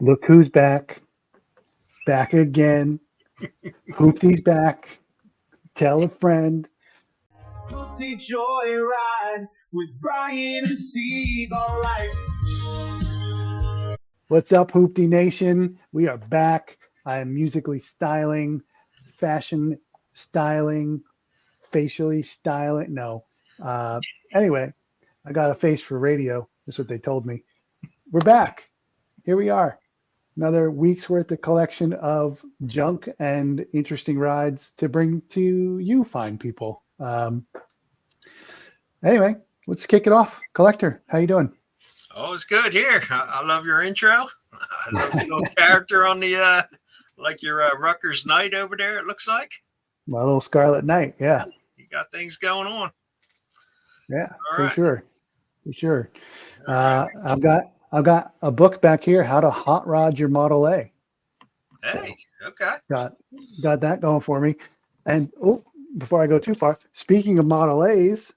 Look who's back. Back again. Hooptie's back. Tell a friend. Hooptie Joyride with Brian and Steve. All right. What's up, Hooptie Nation? We are back. I am musically styling, fashion styling, facially styling. No. Anyway, I got a face for radio. That's what they told me. We're back. Here we are. Another week's worth of collection of junk and interesting rides to bring to you fine people. Anyway, let's kick it off. Collector, how you doing? Oh, it's good here. I love your intro. I love your little character on the, like your Rutgers Knight over there, it looks like. My little Scarlet Knight, yeah. You got things going on. Yeah, All for right. sure. For sure. All right. I've got a book back here, How to Hot Rod Your Model A. Hey, okay. Got that going for me. And before I go too far, speaking of Model A's,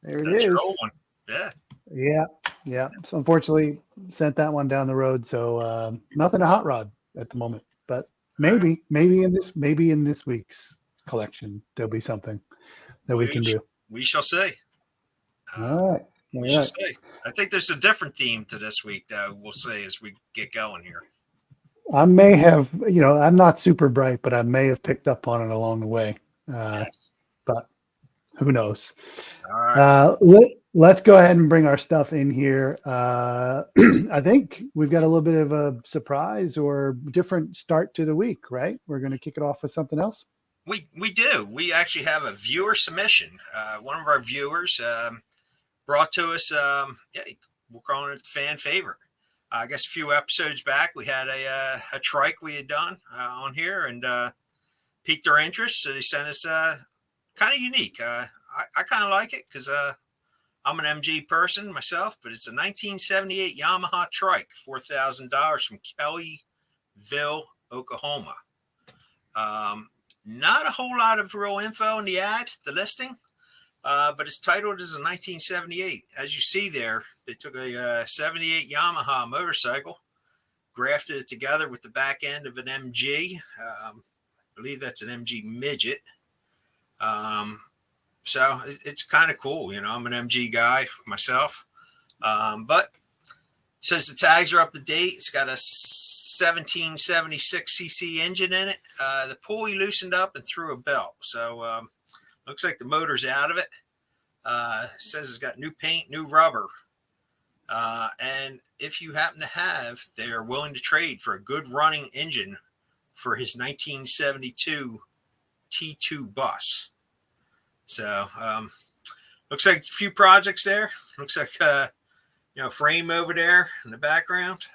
there it That's is. your old one. Yeah. Yeah. So unfortunately, sent that one down the road. So nothing to hot rod at the moment. But maybe in this week's collection there'll be something that we can do. We shall see. All right. We shall see. I think there's a different theme to this week, though. We'll see as we get going here. I may have, I'm not super bright, but I may have picked up on it along the way. Yes. But who knows? All right. Let's go ahead and bring our stuff in here. I think we've got a little bit of a surprise or different start to the week, right? We're going to kick it off with something else. We do. We actually have a viewer submission. One of our viewers brought to us, we're calling it fan favorite. I guess a few episodes back, we had a trike we had done on here and piqued their interest. So they sent us kind of unique. I kind of like it because I'm an MG person myself, but it's a 1978 Yamaha Trike, $4,000 from Kellyville, Oklahoma. Not a whole lot of real info in the ad, the listing, but it's titled as a 1978. As you see there, they took a 78 Yamaha motorcycle, grafted it together with the back end of an MG. I believe that's an MG midget. So it's kind of cool. I'm an MG guy myself. But it says the tags are up to date. It's got a 1776 cc engine in it. The pulley loosened up and threw a belt. So looks like the motor's out of it. It says it's got new paint, new rubber. And if you happen to have, they are willing to trade for a good running engine for his 1972 T2 bus. So looks like a few projects there. Looks like frame over there in the background.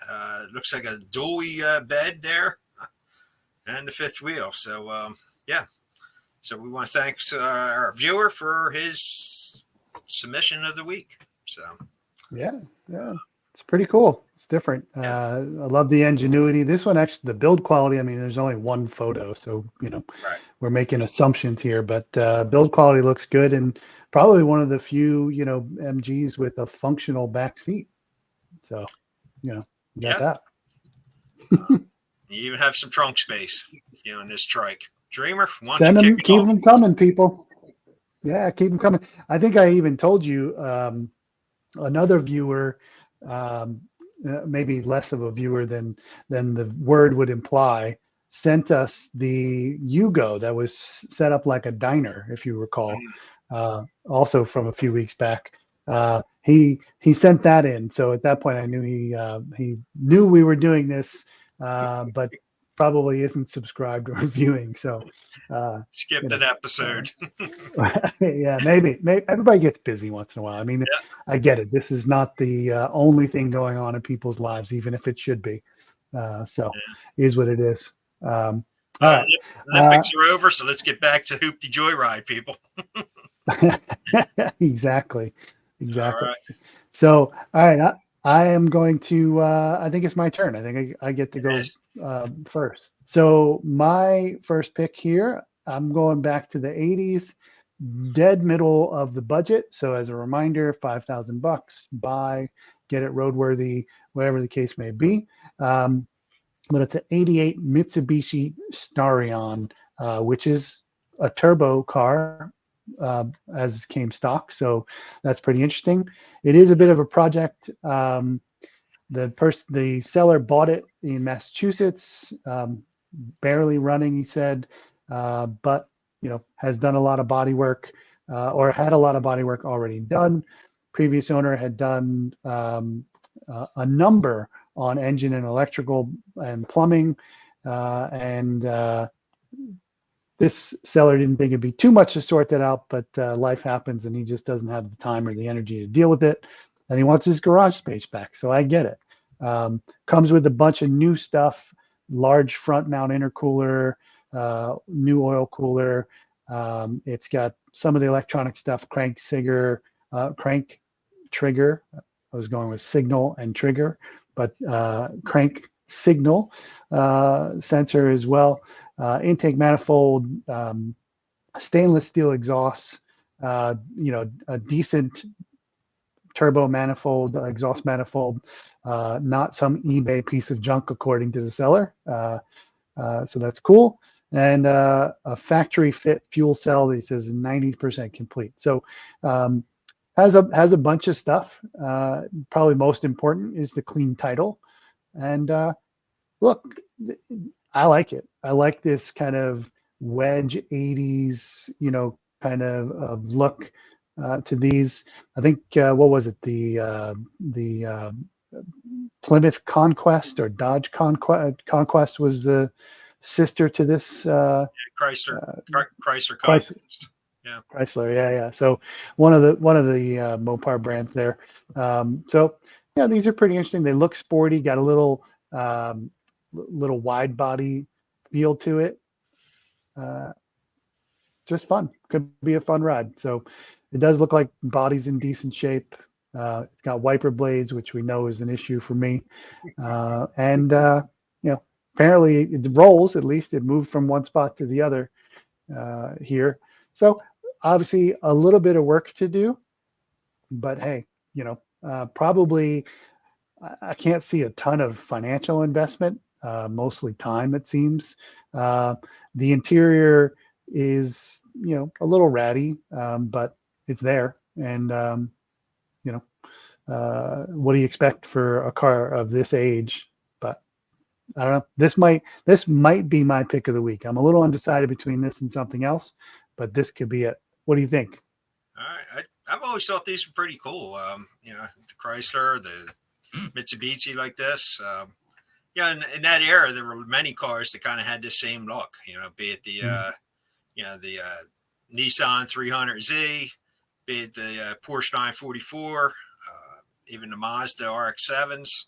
Looks like a dually bed there and the fifth wheel. So so we want to thank our viewer for his submission of the week. So yeah, it's pretty cool. It's different. I love the ingenuity. This one, actually, the build quality, I mean, there's only one photo, so right. We're making assumptions here, but build quality looks good, and probably one of the few MGs with a functional back seat. So you got that. You even have some trunk space in this trike. Dreamer, keep them coming, people. Yeah, keep them coming. I think I even told you another viewer, maybe less of a viewer than the word would imply, sent us the Yugo that was set up like a diner, if you recall, also from a few weeks back. He sent that in, so at that point I knew he knew we were doing this, but probably isn't subscribed or viewing. So skipped an episode. Yeah, maybe everybody gets busy once in a while. I mean, I get it. This is not the only thing going on in people's lives, even if it should be. So it is what it is. All right. Olympics are over, so let's get back to Hooptie Joyride, people. Exactly. All right. So, all right, I am going to. I think it's my turn. I think I get to go first. So my first pick here, I'm going back to the 80s, dead middle of the budget. So as a reminder, $5,000 by get it roadworthy, whatever the case may be. But it's an 88 Mitsubishi Starion, which is a turbo car, as came stock. So that's pretty interesting. It is a bit of a project. The seller bought it in Massachusetts, barely running, he said, but has done a lot of body work, or had a lot of body work already done. Previous owner had done a number on engine and electrical and plumbing, and this seller didn't think it'd be too much to sort that out, but life happens and he just doesn't have the time or the energy to deal with it, and he wants his garage space back. So I get it. Comes with a bunch of new stuff, large front mount intercooler, new oil cooler. It's got some of the electronic stuff, crank trigger. I was going with signal and trigger, but crank signal sensor as well. Intake manifold, stainless steel exhaust, a decent turbo manifold, exhaust manifold, not some eBay piece of junk according to the seller. So that's cool. And a factory fit fuel cell that says 90% complete. So has a bunch of stuff. Probably most important is the clean title. And look, I like it. I like this kind of wedge 80s, kind of look to these. I think what was it? The Plymouth Conquest or Dodge Conquest was the sister to this. Chrysler Chrysler. Conquest. Yeah, Chrysler. Yeah. So one of the Mopar brands there. So yeah, these are pretty interesting. They look sporty. Got a little wide body feel to it. Just fun. Could be a fun ride. So it does look like body's in decent shape. It's got wiper blades, which we know is an issue for me. And apparently it rolls. At least it moved from one spot to the other here. So obviously a little bit of work to do, but hey, probably I can't see a ton of financial investment. Mostly time, it seems. The interior is, a little ratty, but it's there. And, what do you expect for a car of this age? But I don't know. This might be my pick of the week. I'm a little undecided between this and something else, but this could be it. What do you think? all right. I've always thought these were pretty cool. The Chrysler, the Mitsubishi like this. In that era, there were many cars that kind of had the same look. Be it the Nissan 300Z, be it the Porsche 944, even the Mazda RX-7s.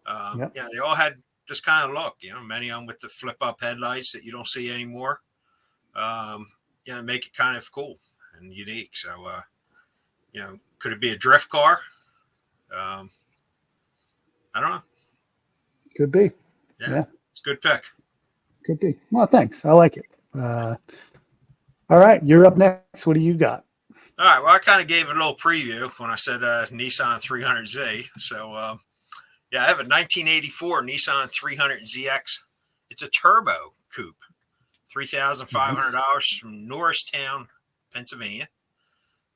They all had this kind of look. Many of them with the flip-up headlights that you don't see anymore. Make it kind of cool and unique. So, could it be a drift car? I don't know. Could be. Yeah. It's a good pick. Could be. Well, thanks. I like it. All right, you're up next. What do you got? All right. Well, I kind of gave a little preview when I said Nissan 300Z. So, I have a 1984 Nissan 300ZX. It's a turbo coupe, $3,500 from Norristown, Pennsylvania.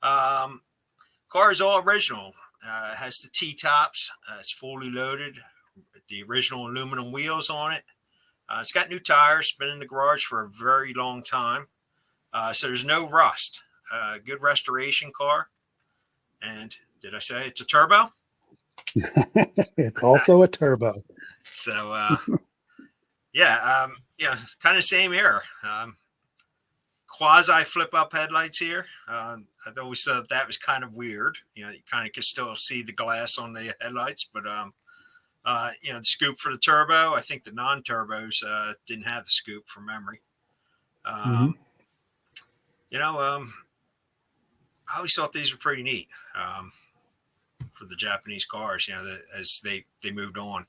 Car is all original. Has the T-tops. It's fully loaded. The original aluminum wheels on it. It's got new tires. Been in the garage for a very long time. So there's no rust. Good restoration car. And did I say it's a turbo? It's also a turbo. So, kind of same era. Quasi flip up headlights here. I always thought that was kind of weird. You kind of could still see the glass on the headlights, but the scoop for the turbo. I think the non-turbos didn't have the scoop from memory. I always thought these were pretty neat for the Japanese cars. As they moved on.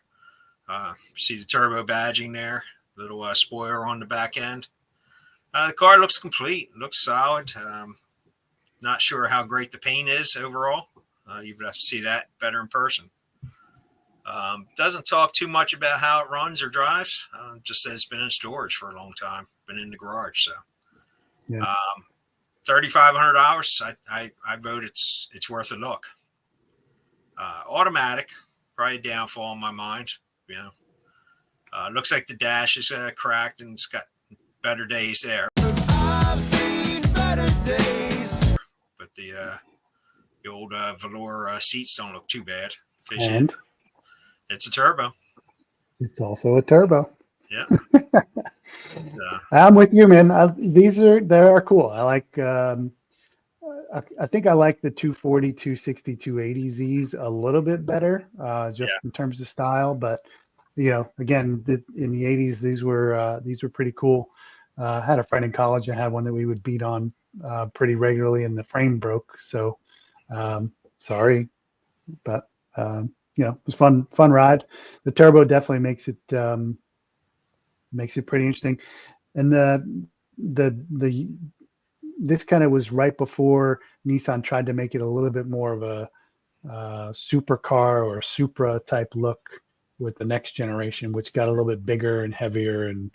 See the turbo badging there, little spoiler on the back end. The car looks complete, looks solid. Not sure how great the paint is overall. You would have to see that better in person. Doesn't talk too much about how it runs or drives. Just says it's been in storage for a long time, been in the garage. So, Yeah. $3,500. I vote it's worth a look. Automatic, probably a downfall in my mind. You know, looks like the dash is cracked and it's got better days there. I've seen better days. But the old velour seats don't look too bad. And It's a turbo. it's also a turbo. Yeah. I'm with you, man. They are cool. I like. I think I like the 240, 260, 280Zs a little bit better, just in terms of style. But again, in the 80s, these were pretty cool. I had a friend in college that had one that we would beat on pretty regularly, and the frame broke. So sorry, but it was fun ride. The turbo definitely makes it pretty interesting. And this kind of was right before Nissan tried to make it a little bit more of a supercar or Supra type look with the next generation, which got a little bit bigger and heavier and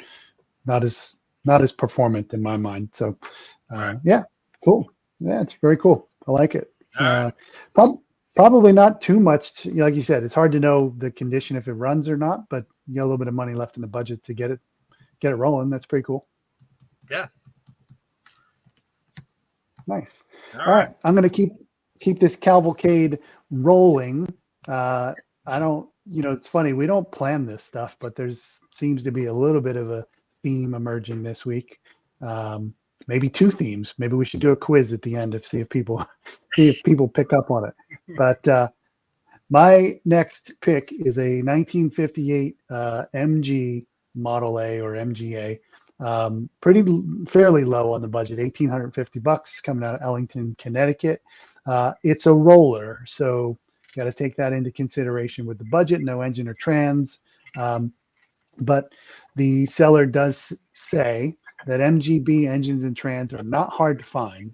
not as performant in my mind. So yeah, cool. Yeah, it's very cool. I like it. Probably not too much. Like you said, it's hard to know the condition if it runs or not, but you got a little bit of money left in the budget to get it rolling. That's pretty cool. Yeah. Nice. All right. I'm going to keep this cavalcade rolling. I don't, it's funny. We don't plan this stuff, but seems to be a little bit of a theme emerging this week. Maybe two themes. Maybe we should do a quiz at the end to see if people pick up on it. But my next pick is a 1958 MG Model A or MGA. Fairly low on the budget, $1,850 coming out of Ellington, Connecticut. It's a roller, so you got to take that into consideration with the budget. No engine or trans, but the seller does say that MGB engines and trans are not hard to find,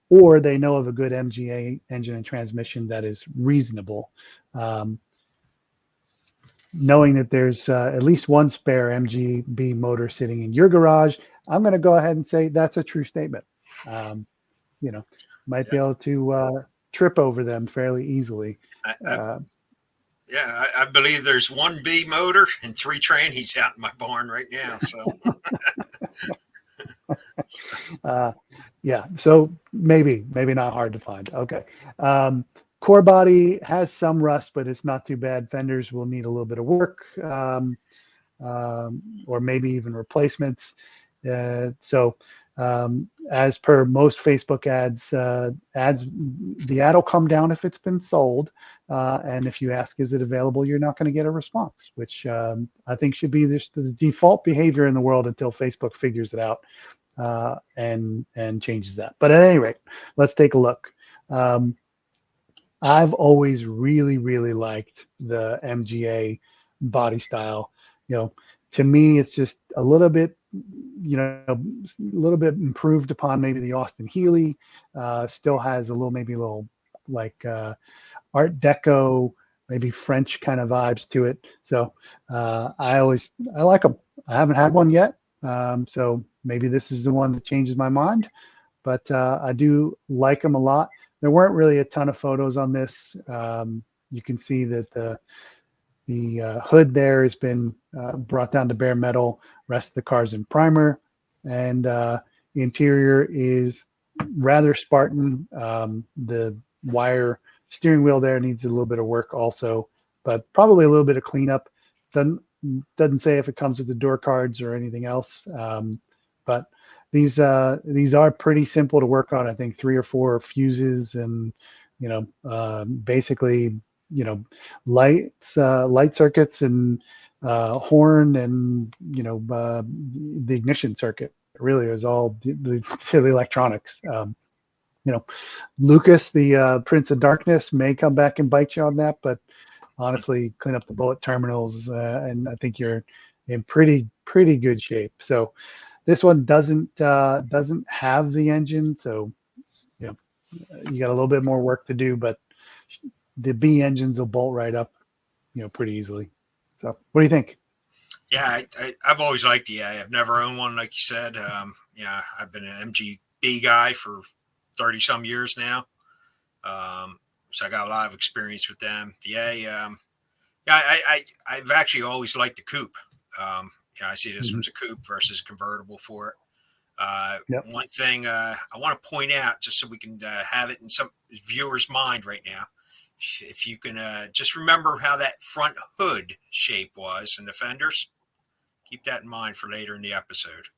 or they know of a good MGA engine and transmission that is reasonable. Knowing that there's at least one spare MGB motor sitting in your garage, I'm going to go ahead and say that's a true statement. Might be able to trip over them fairly easily. I believe there's one B motor and 3 trannies out in my barn right now. So, so maybe not hard to find. Okay. Core body has some rust, but it's not too bad. Fenders will need a little bit of work, or maybe even replacements. So as per most Facebook ads, the ad will come down if it's been sold. And if you ask, is it available, you're not going to get a response, which I think should be the default behavior in the world until Facebook figures it out and changes that. But at any rate, let's take a look. I've always really, really liked the MGA body style. To me, it's just a little bit, improved upon maybe the Austin Healey. Still has a little like Art Deco, maybe French kind of vibes to it. So I like them. I haven't had one yet, so maybe this is the one that changes my mind. But I do like them a lot. There weren't really a ton of photos on this. You can see that the hood there has been brought down to bare metal. Rest of the car's in primer, and the interior is rather Spartan. The wire steering wheel there needs a little bit of work also, but probably a little bit of cleanup. Doesn't say if it comes with the door cards or anything else, but these are pretty simple to work on. I think 3 or 4 fuses and basically light circuits and horn and the ignition circuit really is all the electronics. Lucas, the Prince of Darkness, may come back and bite you on that, but honestly, clean up the bullet terminals, and I think you're in pretty good shape. So this one doesn't have the engine, so you got a little bit more work to do, but the B engines will bolt right up pretty easily. So what do you think? Yeah, I've always liked the A. I've never owned one, like you said. Yeah, I've been an MGB guy for 30 some years now. So I got a lot of experience with them. The A, yeah, I've actually always liked the Coupe. Yeah, I see this Mhm. one's a Coupe versus convertible for it. Yep. One thing I want to point out, just so we can have it in some viewers' mind right now, if you can just remember how that front hood shape was in the fenders, keep that in mind for later in the episode.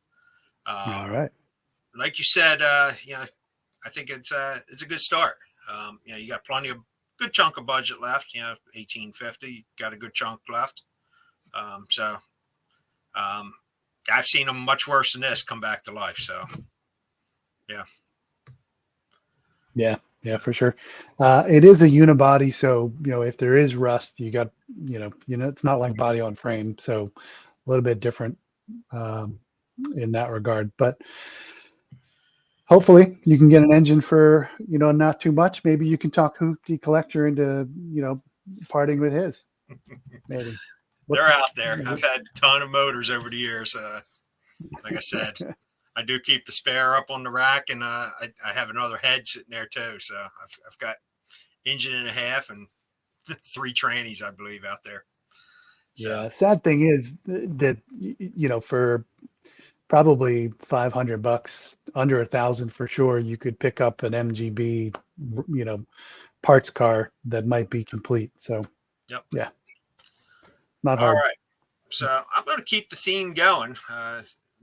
All right. Like you said, I think it's a good start. You got plenty of good chunk of budget left. 1850, got a good chunk left. So I've seen them much worse than this come back to life. So yeah. Yeah, for sure. It is a unibody, so if there is rust, you got it's not like body on frame, so a little bit different um, in that regard. But hopefully, you can get an engine for not too much. Maybe you can talk Hooptie Collector into parting with his. Maybe. What? They're out there. I've had a ton of motors over the years. Like I said, I do keep the spare up on the rack, and I have another head sitting there too. So I've got engine and a half and 3 trannies, I believe, out there. So Yeah. Sad thing is that for probably $500, under 1,000 for sure, you could pick up an MGB, parts car that might be complete. So yep. yeah, not All hard. right. So I'm going to keep the theme going.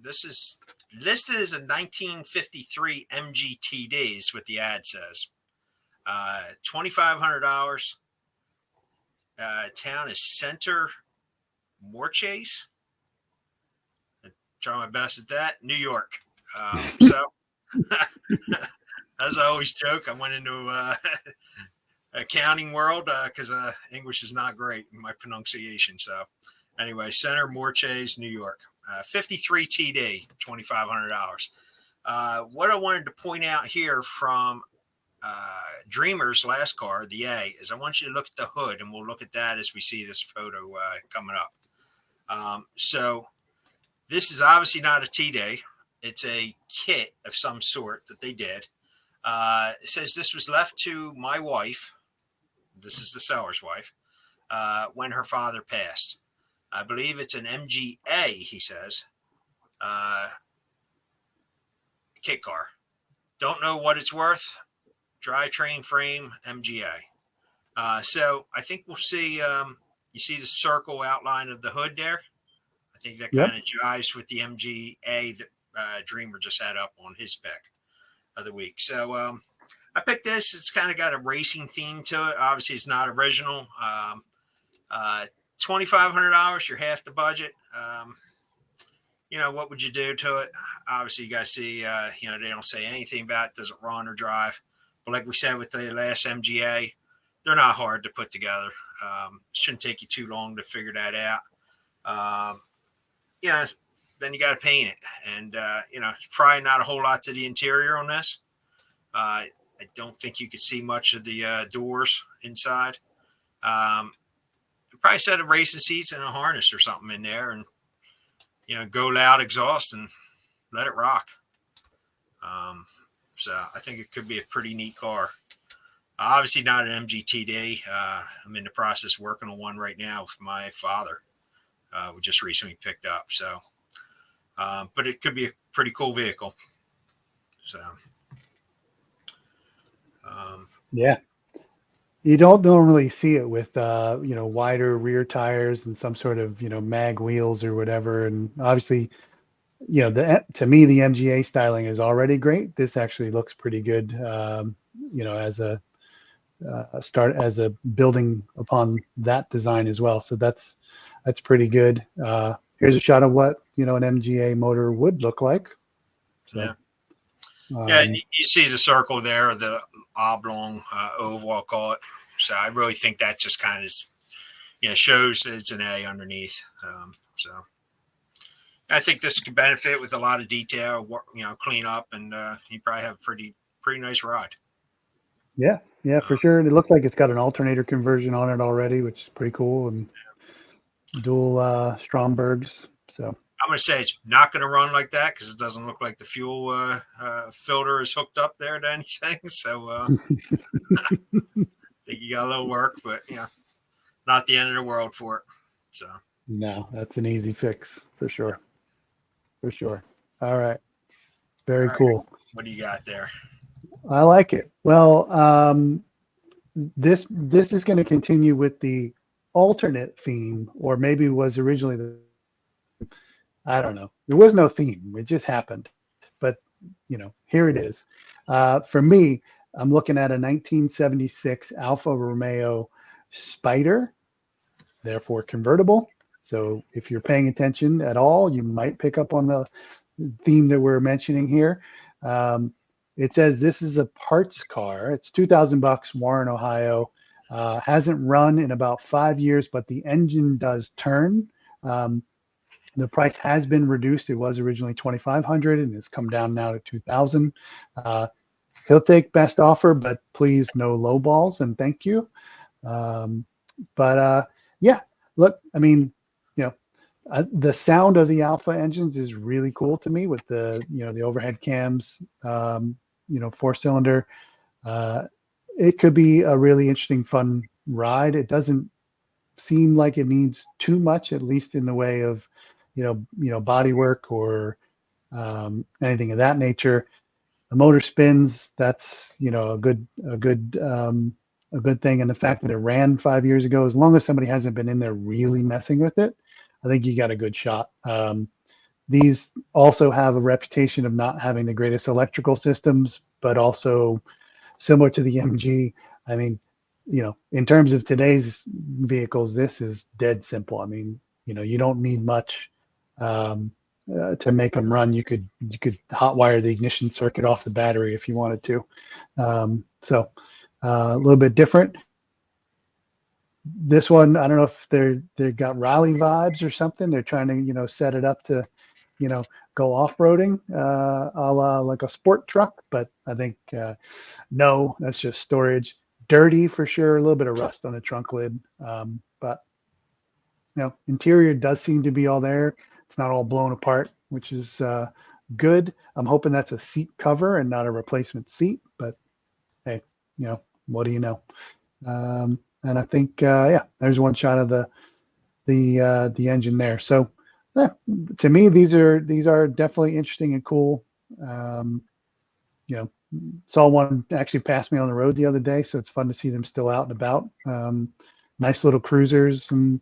This is listed as a 1953 MGTDs, what the ad says. $2,500. Town is Center Morchase. Try my best at that. New York. So, as I always joke, I went into accounting world because English is not great in my pronunciation. So, anyway, Center Morchase, New York. 53 TD, $2,500. What I wanted to point out here from Dreamer's last car, the A, is I want you to look at the hood, and we'll look at that as we see this photo coming up. So this is obviously not a T-Day. It's a kit of some sort that they did. It says this was left to my wife. This is the seller's wife. When her father passed. I believe it's an MGA, he says. Kit car. Don't know what it's worth. Drivetrain frame, MGA. So I think we'll see, you see the circle outline of the hood there? I think that Yep. kind of jives with the MGA that Dreamer just had up on his spec of the week. So I picked this. It's kind of got a racing theme to it. Obviously, it's not original. $2,500, you're half the budget. What would you do to it? Obviously, you guys see, they don't say anything about it. Does it run or drive? But like we said with the last MGA, they're not hard to put together. Shouldn't take you too long to figure that out. Then you got to paint it. And, probably not a whole lot to the interior on this. I don't think you could see much of the doors inside. Probably set of racing seats and a harness or something in there and, go loud exhaust and let it rock. So I think it could be a pretty neat car. Obviously not an MGTD. I'm in the process of working on one right now with my father. We just recently picked up. So, but it could be a pretty cool vehicle. So, Yeah. You don't normally see it with wider rear tires and some sort of mag wheels or whatever. And obviously, to me the MGA styling is already great. This actually looks pretty good. As a start as a building upon that design as well. So that's pretty good. Here's a shot of what an MGA motor would look like. So, yeah. Yeah, you see the circle there, the oblong oval, I'll call it. So I really think that just kind of, shows that it's an A underneath. So I think this could benefit with a lot of detail, clean up, and you probably have a pretty nice ride. Yeah, for sure. And it looks like it's got an alternator conversion on it already, which is pretty cool, and dual Strombergs. So I'm going to say it's not going to run like that because it doesn't look like the fuel filter is hooked up there to anything. So I think you got a little work, but not the end of the world for it. So no, that's an easy fix for sure. For sure. All right. Very all right, cool. what do you got there? I like it. Well, this is going to continue with the alternate theme, or maybe was originally I don't know. There was no theme. It just happened. But here it is. For me, I'm looking at a 1976 Alfa Romeo Spyder, therefore convertible. So if you're paying attention at all, you might pick up on the theme that we're mentioning here. It says this is a parts car. It's $2,000, Warren, Ohio. Hasn't run in about 5 years, but the engine does turn. The price has been reduced. It was originally $2,500 and has come down now to $2,000. He'll take best offer, but please no low balls and thank you. Yeah, look, I mean, the sound of the Alpha engines is really cool to me with the the overhead cams, 4-cylinder. It could be a really interesting, fun ride. It doesn't seem like it needs too much, at least in the way of body work or anything of that nature. The motor spins. That's a good thing. And the fact that it ran 5 years ago, as long as somebody hasn't been in there really messing with it, I think you got a good shot. These also have a reputation of not having the greatest electrical systems, but also similar to the MG. I mean, in terms of today's vehicles, this is dead simple. I mean, you don't need much to make them run. You could hotwire the ignition circuit off the battery if you wanted to. So a little bit different. This one, I don't know if they got rally vibes or something. They're trying to set it up to go off-roading a la like a sport truck, but I think no, that's just storage. Dirty for sure, a little bit of rust on the trunk lid, but interior does seem to be all there. It's not all blown apart, which is good. I'm hoping that's a seat cover and not a replacement seat, but hey, what do you know? And I think there's one shot of the engine there. So to me, these are definitely interesting and cool. Saw one actually pass me on the road the other day, so it's fun to see them still out and about. Nice little cruisers, and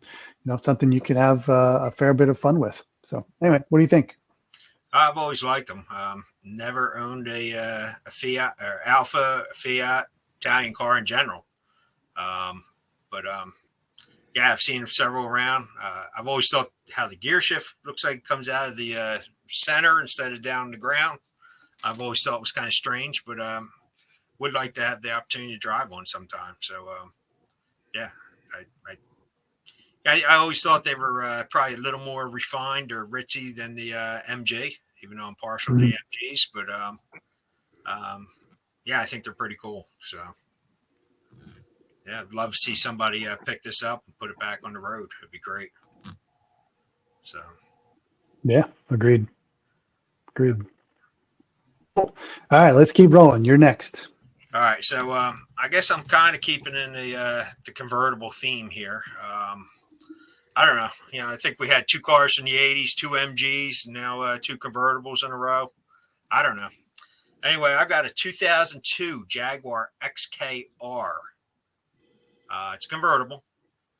something you can have a fair bit of fun with. So anyway, what do you think? I've always liked them. Never owned a Fiat or Alfa, Fiat, Italian car in general. But yeah, I've seen several around. I've always thought how the gear shift looks like it comes out of the center instead of down the ground. I've always thought it was kind of strange, but would like to have the opportunity to drive one sometime. So yeah, I always thought they were probably a little more refined or ritzy than the MG, even though I'm partial to the MGs. But yeah, I think they're pretty cool. So yeah, I'd love to see somebody pick this up and put it back on the road. It'd be great. So yeah, agreed. All right, let's keep rolling. You're next. all right, so I guess I'm kind of keeping in the convertible theme here. I don't know. I think we had two cars in the 80s, two MGs, and now two convertibles in a row. I don't know. Anyway, I got a 2002 Jaguar XKR. It's convertible,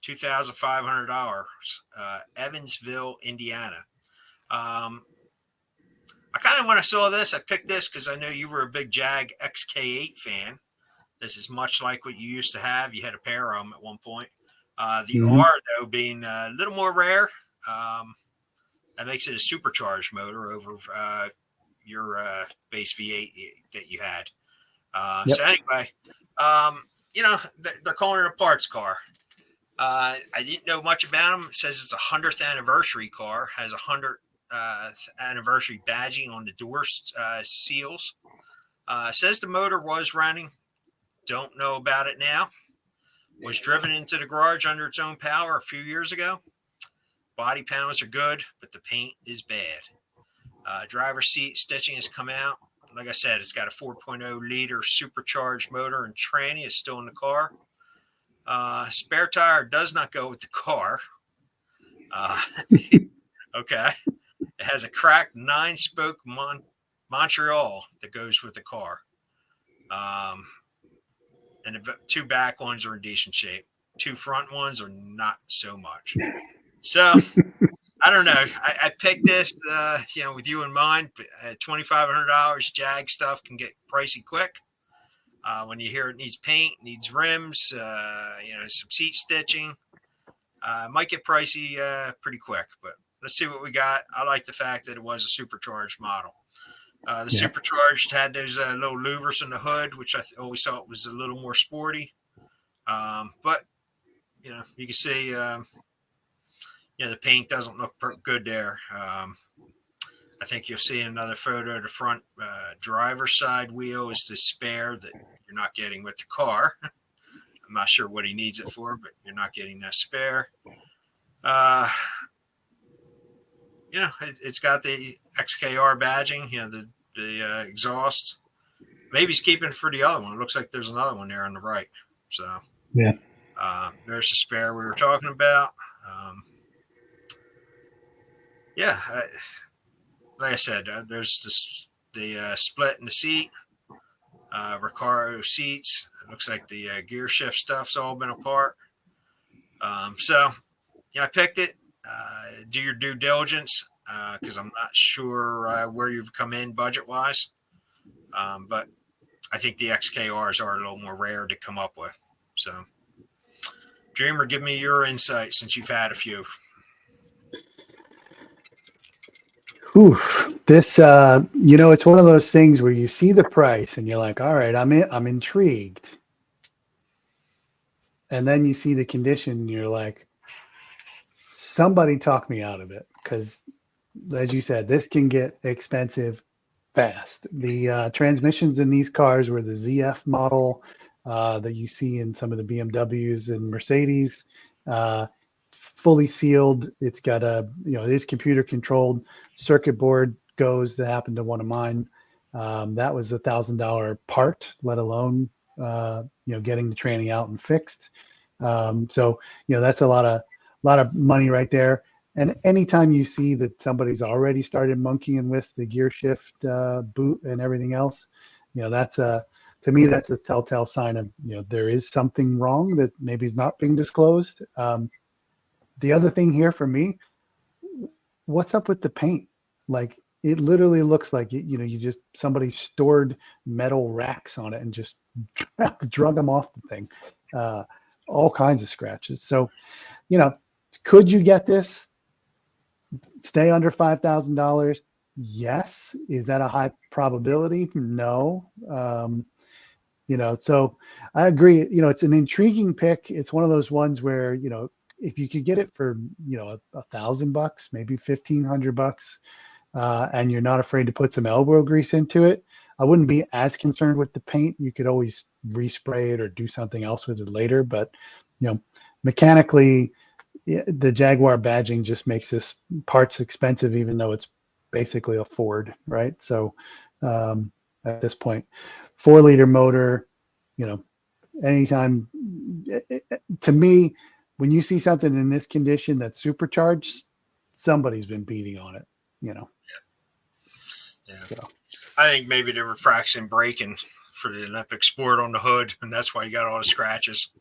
$2,500, Evansville, Indiana. I kind of, when I saw this, I picked this because I know you were a big Jag XK8 fan. This is much like what you used to have. You had a pair of them at one point. The R, though, being a little more rare, that makes it a supercharged motor over your base V8 that you had. So anyway, they're calling it a parts car. I didn't know much about them. It says it's a 100th anniversary car, has a 100th anniversary badging on the door seals. It says the motor was running. don't know about it now. Was driven into the garage under its own power a few years ago. Body panels are good, but the paint is bad. Driver's seat stitching has come out. Like I said, it's got a 4.0 liter supercharged motor, and tranny is still in the car. Spare tire does not go with the car. Okay. It has a cracked 9-spoke Montreal that goes with the car. And the 2 back ones are in decent shape. 2 front ones are not so much. So I don't know. I picked this, with you in mind. $2,500 Jag stuff can get pricey quick. When you hear it needs paint, needs rims, some seat stitching, it might get pricey pretty quick. But let's see what we got. I like the fact that it was a supercharged model. The supercharged had those little louvers in the hood, which I always thought was a little more sporty. But you can see, the paint doesn't look good there. I think you'll see another photo of the front driver's side wheel is the spare that you're not getting with the car. I'm not sure what he needs it for, but you're not getting that spare. It's got the XKR badging, the exhaust. Maybe he's keeping it for the other one. It looks like there's another one there on the right. So yeah, there's the spare we were talking about. Like I said, there's the split in the seat, Recaro seats. It looks like the gear shift stuff's all been apart. I picked it. Do your due diligence because I'm not sure where you've come in budget-wise. But I think the XKRs are a little more rare to come up with. So, Dreamer, give me your insight since you've had a few. Whew. This, it's one of those things where you see the price and you're like, all right, I'm intrigued. And then you see the condition and you're like, somebody talk me out of it. Because as you said, this can get expensive fast. The transmissions in these cars were the ZF model that you see in some of the BMWs and Mercedes. Fully sealed. It's got it is computer controlled. Circuit board goes that happened to one of mine. That was $1,000 part, let alone getting the tranny out and fixed. That's a lot of money right there. And anytime you see that somebody's already started monkeying with the gear shift boot and everything else, to me that's a telltale sign of there is something wrong that maybe is not being disclosed. The other thing here for me, what's up with the paint? Like it literally looks like somebody stored metal racks on it and just drug them off the thing. All kinds of scratches. So, could you get this? Stay under $5,000? Yes. Is that a high probability? No. So I agree. It's an intriguing pick. It's one of those ones where, if you could get it for, $1,000, maybe $1,500, and you're not afraid to put some elbow grease into it, I wouldn't be as concerned with the paint. You could always respray it or do something else with it later. But, mechanically, the Jaguar badging just makes this parts expensive, even though it's basically a Ford, right? So at this point, 4-liter motor, anytime, to me, when you see something in this condition that's supercharged, somebody's been beating on it, Yeah. So. I think maybe they were practicing braking for the Olympic sport on the hood, and that's why you got all the scratches.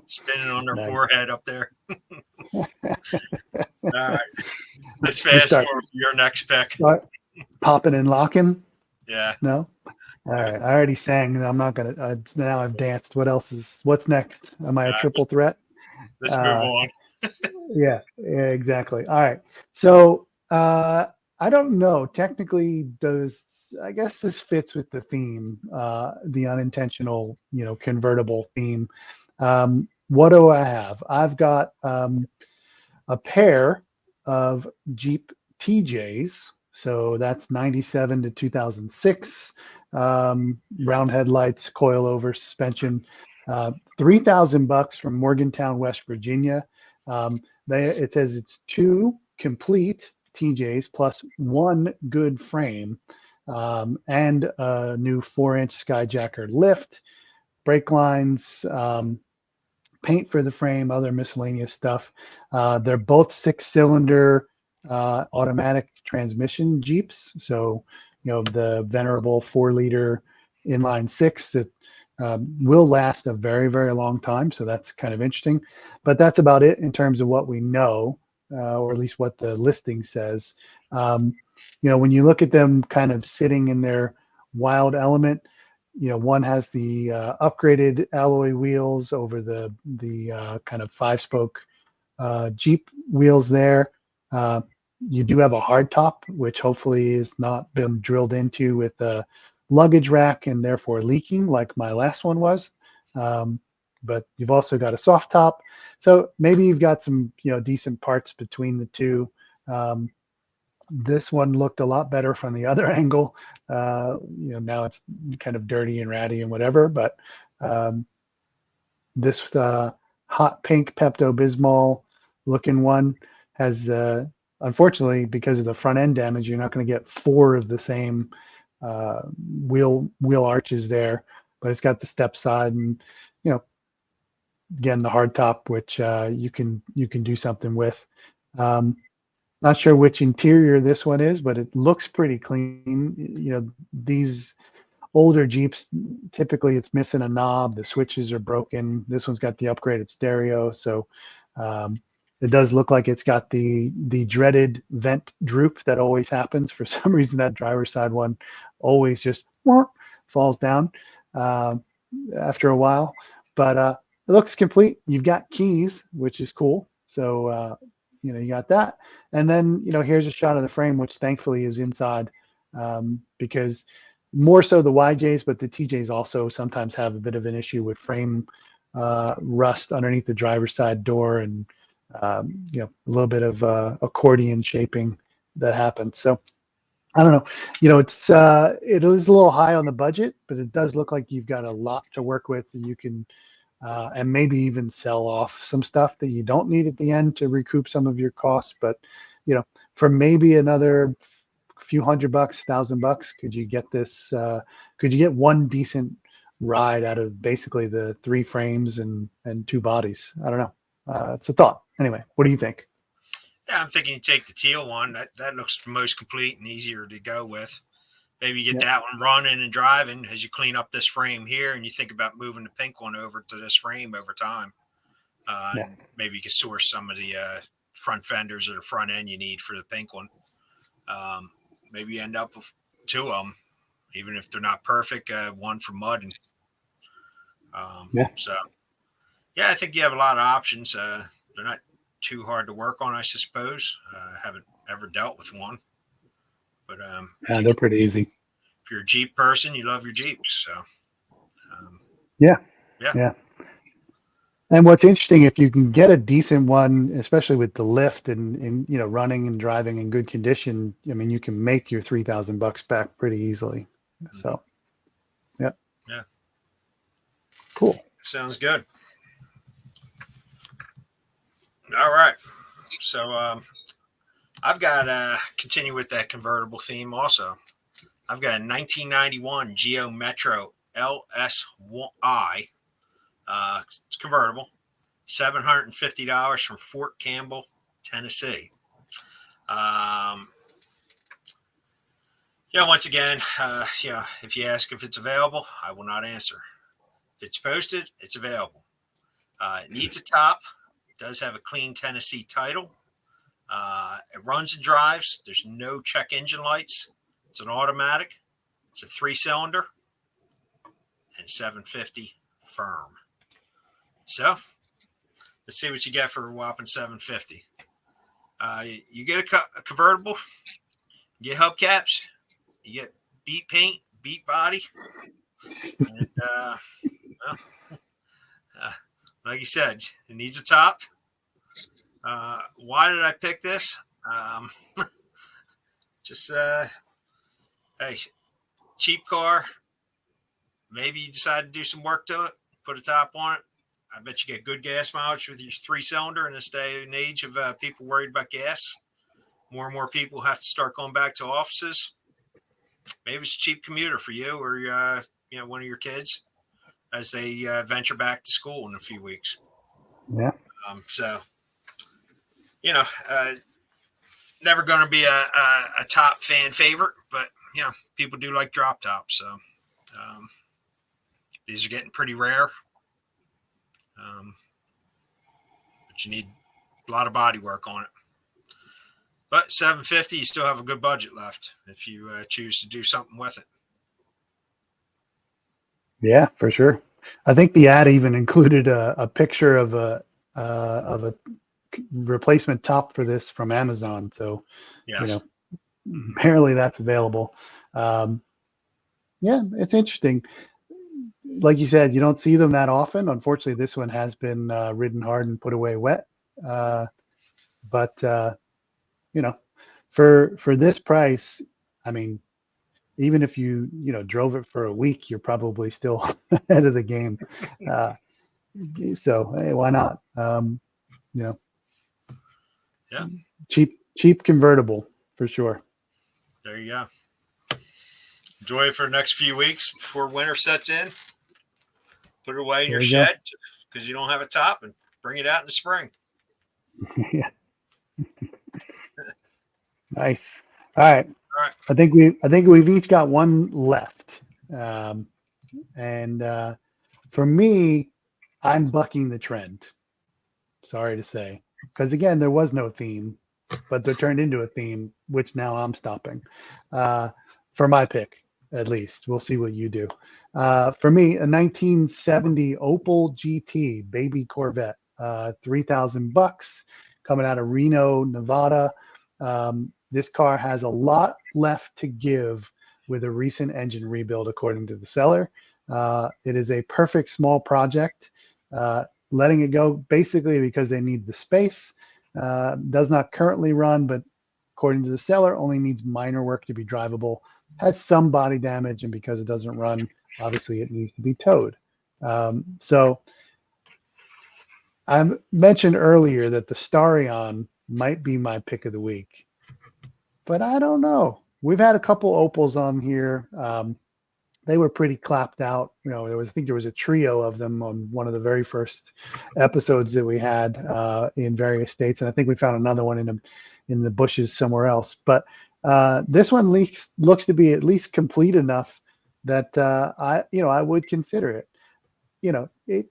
Spinning on their forehead up there. All right. Let's fast forward to your next pick. Popping and locking? Yeah. No? All right. I already sang. I'm not going to. Now I've danced. What's next? Am I a triple threat? Let's move on. Yeah, exactly. All right. So I don't know. Technically, I guess this fits with the theme, the unintentional, convertible theme. What do I have? I've got a pair of Jeep TJs. So that's 97 to 2006. Round headlights, coilover suspension. 3,000 bucks from Morgantown, West Virginia. It says it's 2 complete TJs plus 1 good frame, and a new 4-inch Skyjacker lift, brake lines, paint for the frame, other miscellaneous stuff. They're both 6-cylinder automatic transmission Jeeps. So, the venerable 4-liter inline 6 that will last a very, very long time. So that's kind of interesting. But that's about it in terms of what we know, or at least what the listing says. When you look at them kind of sitting in their wild element, one has the upgraded alloy wheels over the kind of 5-spoke Jeep wheels there. You do have a hard top, which hopefully has not been drilled into with a luggage rack and therefore leaking like my last one was. But you've also got a soft top. So maybe you've got some, decent parts between the two. This one looked a lot better from the other angle. Now it's kind of dirty and ratty and whatever, but this hot pink Pepto-Bismol looking one has, unfortunately, because of the front end damage, you're not going to get 4 of the same wheel arches there, but it's got the step side and, again, the hard top, which you can do something with. Not sure which interior this one is, but it looks pretty clean. These older Jeeps, typically it's missing a knob. The switches are broken. This one's got the upgraded stereo. So it does look like it's got the dreaded vent droop that always happens. For some reason, that driver's side one always just falls down after a while. But it looks complete. You've got keys, which is cool. So you got that. And then, here's a shot of the frame, which thankfully is inside, because more so the YJs, but the TJs also sometimes have a bit of an issue with frame rust underneath the driver's side door, and a little bit of accordion shaping that happens. So I don't know. It is a little high on the budget, but it does look like you've got a lot to work with, and you can and maybe even sell off some stuff that you don't need at the end to recoup some of your costs. But for maybe another few $100, $1,000, could you get this? Could you get one decent ride out of basically the 3 frames and 2 bodies? I don't know. It's a thought. Anyway, what do you think? Yeah, I'm thinking you take the teal one. That looks the most complete and easier to go with. Maybe you get that one running and driving as you clean up this frame here, and you think about moving the pink one over to this frame over time. And maybe you can source some of the front fenders or the front end you need for the pink one. Maybe you end up with 2 of them, even if they're not perfect. One for mud. And, So, I think you have a lot of options. They're not too hard to work on, I suppose. I haven't ever dealt with one. But they're pretty easy. If you're a Jeep person, you love your Jeeps. So, yeah. And what's interesting, if you can get a decent one, especially with the lift and running and driving in good condition, I mean, you can make your $3,000 back pretty easily. So, yeah. Cool. Sounds good. All right. So, I've got continue with that convertible theme also. I've got a 1991 Geo Metro LSi. It's convertible. $750 from Fort Campbell, Tennessee. Once again, if you ask if it's available, I will not answer. If it's posted, it's available. It needs a top. It does have a clean Tennessee title. It runs and drives. There's no check engine lights. It's an automatic. It's a 3-cylinder and $750 firm. So let's see what you get for a whopping $750. You get a convertible. You get hubcaps. You get beat paint, beat body, and like you said, it needs a top. Why did I pick this? Just hey, cheap car. Maybe you decide to do some work to it, put a top on it. I bet you get good gas mileage with your 3-cylinder in this day and age of people worried about gas. More and more people have to start going back to offices. Maybe it's a cheap commuter for you or one of your kids as they venture back to school in a few weeks. Yeah. So, never going to be a top fan favorite, but people do like drop tops. So these are getting pretty rare. But you need a lot of body work on it. But $750, you still have a good budget left if you choose to do something with it. Yeah, for sure. I think the ad even included a picture of a replacement top for this from Amazon. So, Yes. apparently that's available. Yeah, it's interesting. Like you said, you don't see them that often. Unfortunately, this one has been ridden hard and put away wet. But for this price, I mean, even if you drove it for a week, you're probably still ahead of the game. So hey, why not? Yeah. Cheap convertible for sure. There you go. Enjoy it for the next few weeks before winter sets in. Put it away in your shed because you don't have a top, and bring it out in the spring. Yeah. Nice. All right. I think we've each got one left. And for me, I'm bucking the trend. Sorry to say, because again, there was no theme, but they're turned into a theme, which now I'm stopping. For my pick, at least. We'll see what you do. For me, a 1970 Opel GT baby Corvette, $3,000, coming out of Reno, Nevada. This car has a lot left to give with a recent engine rebuild, according to the seller. It is a perfect small project. Letting it go basically because they need the space. Does not currently run, but according to the seller, only needs minor work to be drivable. Has some body damage, and because it doesn't run, obviously it needs to be towed. So I mentioned earlier that the Starion might be my pick of the week, but I don't know. We've had a couple Opals on here. They were pretty clapped out. I think there was a trio of them on one of the very first episodes that we had in various states, and I think we found another one in the bushes somewhere else. But this one looks to be at least complete enough that I would consider it.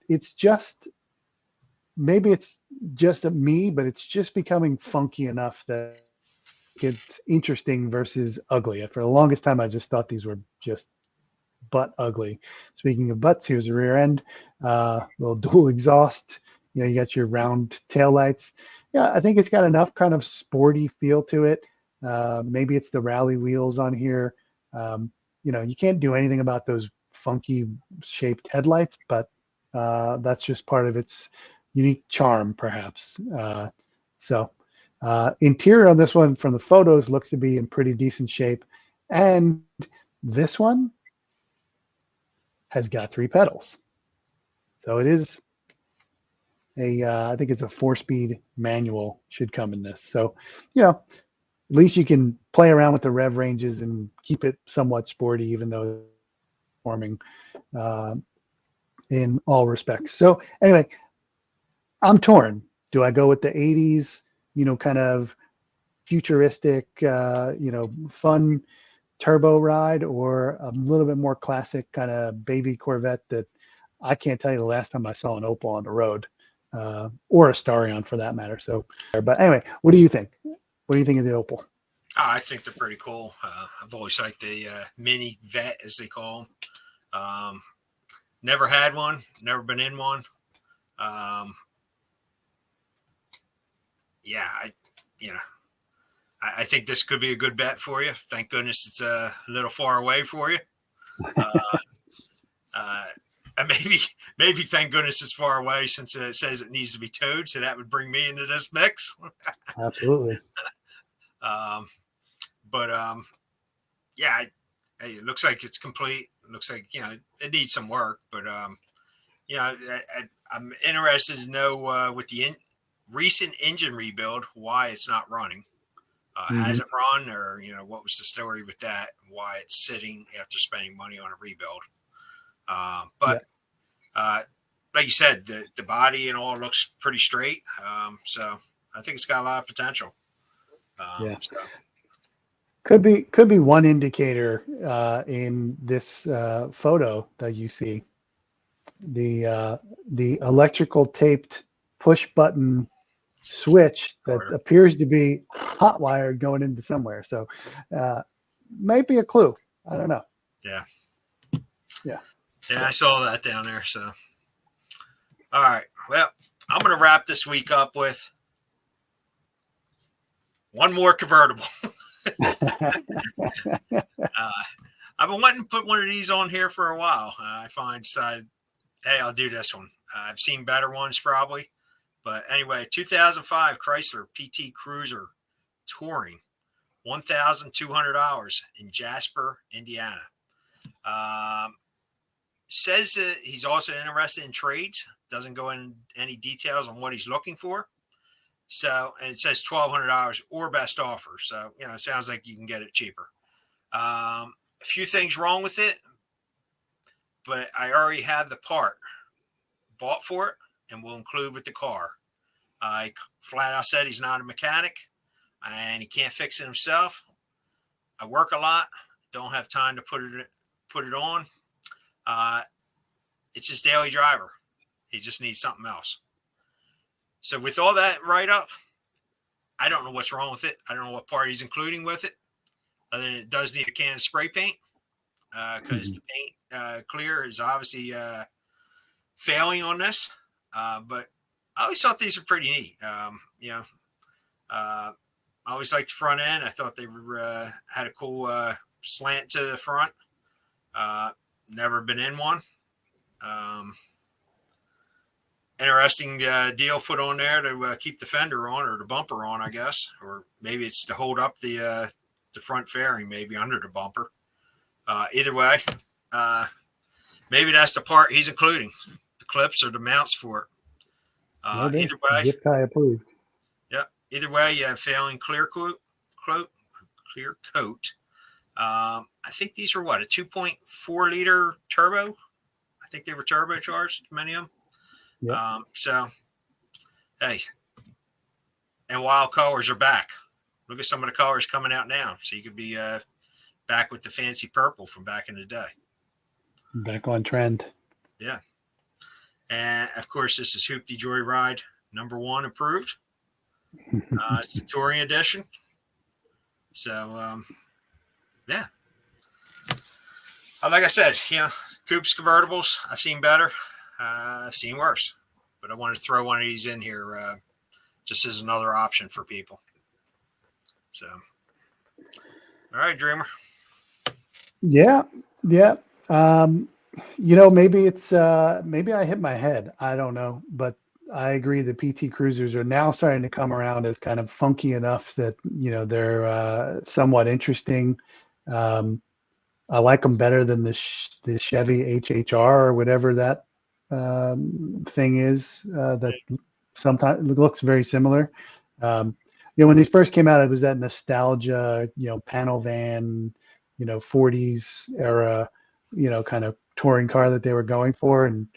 It's just maybe it's just me, but it's just becoming funky enough that it's interesting versus ugly. For the longest time, I just thought these were just butt ugly. Speaking of butts, here's the rear end, little dual exhaust. You got your round tail lights. Yeah, I think it's got enough kind of sporty feel to it. Maybe it's the rally wheels on here. You can't do anything about those funky shaped headlights, but that's just part of its unique charm, perhaps. Interior on this one from the photos looks to be in pretty decent shape. And this one has got 3 pedals. So it is I think it's a 4-speed manual should come in this. So, at least you can play around with the rev ranges and keep it somewhat sporty, even though it's performing in all respects. So anyway, I'm torn. Do I go with the 80s, kind of futuristic, fun turbo ride, or a little bit more classic kind of baby Corvette that I can't tell you the last time I saw an Opel on the road, or a Starion for that matter. So, but anyway, what do you think? What do you think of the Opel? I think they're pretty cool. I've always liked the mini vet, as they call them. Never had one, never been in one. I think this could be a good bet for you. Thank goodness it's a little far away for you. Maybe thank goodness it's far away, since it says it needs to be towed. So that would bring me into this mix. Absolutely. But yeah, it looks like it's complete. It looks like, it needs some work, but I'm interested to know with the recent engine rebuild why it's not running. Has it run, or what was the story with that? Why it's sitting after spending money on a rebuild? But like you said, the body and all looks pretty straight. So I think it's got a lot of potential. So. Could be one indicator in this photo that you see. The electrical taped push button switch that appears to be hot wired going into somewhere. So might be a clue. I don't know. Yeah. Yeah. Yeah, I saw that down there. So all right. Well, I'm gonna wrap this week up with one more convertible. I've been wanting to put one of these on here for a while. I finally decided, hey, I'll do this one. I've seen better ones probably. But anyway, 2005 Chrysler PT Cruiser Touring, $1,200 in Jasper, Indiana. Says that he's also interested in trades. Doesn't go in any details on what he's looking for. So, and it says $1,200 or best offer. So, it sounds like you can get it cheaper. A few things wrong with it, but I already have the part bought for it and will include with the car. I flat out said he's not a mechanic and he can't fix it himself. I work a lot, don't have time to put it on. It's his daily driver. He just needs something else. So with all that write up, I don't know what's wrong with it. I don't know what part he's including with it. Other than it does need a can of spray paint because the paint clear is obviously failing on this. But I always thought these were pretty neat. I always liked the front end. I thought they were had a cool slant to the front. Never been in one. Interesting deal put on there to keep the fender on or the bumper on, I guess, or maybe it's to hold up the front fairing, maybe under the bumper. Either way, maybe that's the part he's including, the clips or the mounts for it. Either way, zip tie approved. Yeah. Either way, you have failing clear coat. I think these were a 2.4 liter turbo. I think they were turbocharged, many of them. Yep. So, hey, and wild colors are back. Look at some of the colors coming out now. So you could be back with the fancy purple from back in the day. Back on trend. Yeah. And of course, this is Hooptie Joyride #1 approved. It's the Touring Edition. So, yeah. Like I said, Coupes, convertibles, I've seen better. I've seen worse. But I wanted to throw one of these in here just as another option for people. So, all right, Dreamer. Yeah. Maybe it's maybe I hit my head. I don't know, but I agree. The PT Cruisers are now starting to come around as kind of funky enough that they're somewhat interesting. I like them better than the Chevy HHR or whatever that thing is. That sometimes looks very similar. When these first came out, it was that nostalgia, panel van, 40s era, kind of touring car that they were going for. And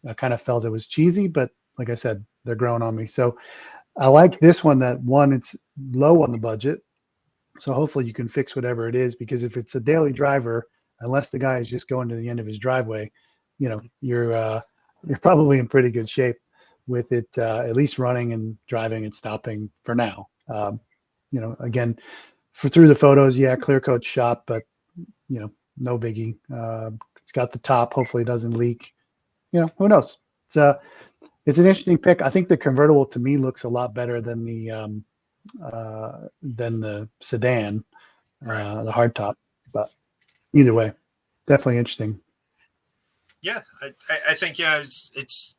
I kind of felt it was cheesy, but like I said, they're growing on me. So I like this one, it's low on the budget. So hopefully you can fix whatever it is, because if it's a daily driver, unless the guy is just going to the end of his driveway, you're probably in pretty good shape with it, at least running and driving and stopping for now. Again, through the photos, clear coat shop, but no biggie. It's got the top. Hopefully it doesn't leak. Who knows? It's an interesting pick. I think the convertible to me looks a lot better than the sedan, the hardtop. But either way, definitely interesting. Yeah, I think it's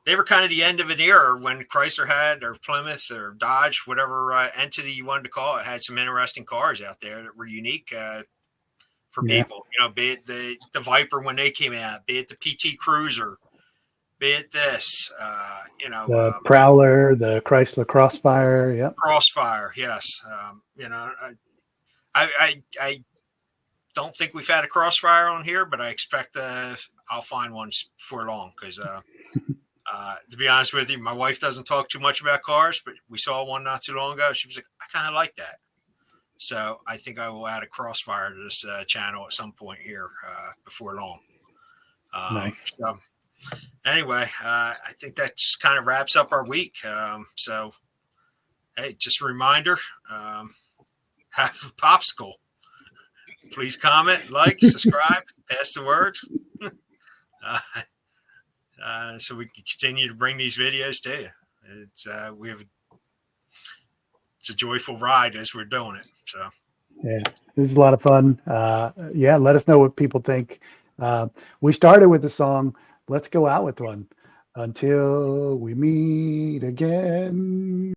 they were kind of the end of an era when Chrysler had, or Plymouth or Dodge, whatever entity you wanted to call it, had some interesting cars out there that were unique for people. You know, be it the Viper when they came out, be it the PT Cruiser, be it this, The Prowler, the Chrysler Crossfire. Yep. Crossfire. Yes. You know, I don't think we've had a Crossfire on here, but I expect I'll find one before long because to be honest with you, my wife doesn't talk too much about cars, but we saw one not too long ago. She was like, I kind of like that. So I think I will add a Crossfire to this channel at some point here before long. Nice. So anyway, I think that just kind of wraps up our week. So, hey, just a reminder, have a popsicle. Please comment, like, subscribe, pass the word. So we can continue to bring these videos to you. It's it's a joyful ride as we're doing it. So yeah, this is a lot of fun. Yeah, let us know what people think. We started with the song. Let's go out with one. Until we meet again.